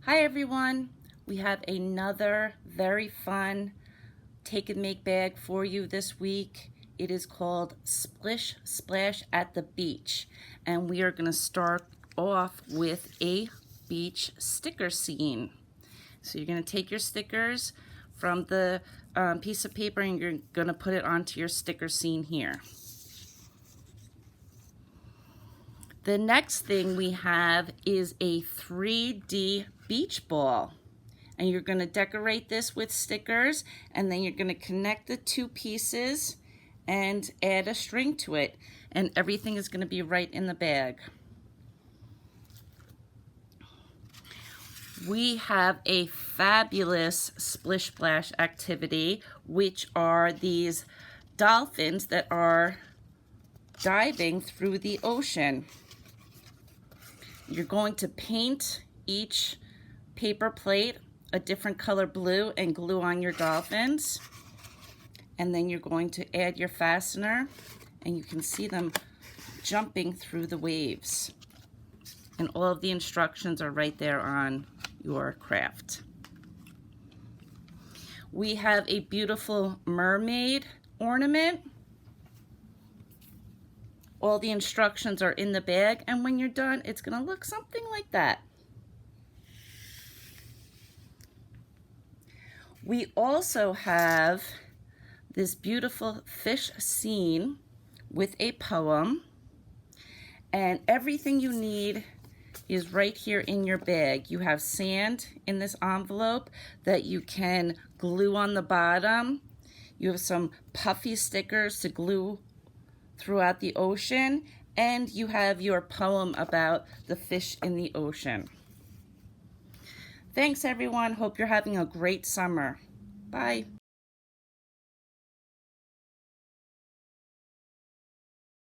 Hi everyone, we have another very fun take and make bag for you this week. It is called Splish Splash at the Beach, and we are going to start off with a beach sticker scene. So you're going to take your stickers from the piece of paper and you're going to put it onto your sticker scene here. The next thing we have is a 3D beach ball. And you're going to decorate this with stickers, and then you're going to connect the two pieces and add a string to it. And everything is going to be right in the bag. We have a fabulous Splish Splash activity, which are these dolphins that are diving through the ocean. You're going to paint each paper plate a different color blue and glue on your dolphins. And then you're going to add your fastener, and you can see them jumping through the waves. And all of the instructions are right there on your craft. We have a beautiful mermaid ornament. All the instructions are in the bag, and when you're done, it's going to look something like that. We also have this beautiful fish scene with a poem, and everything you need is right here in your bag. You have sand in this envelope that you can glue on the bottom. You have some puffy stickers to glue throughout the ocean, and you have your poem about the fish in the ocean. Thanks everyone. Hope you're having a great summer. Bye.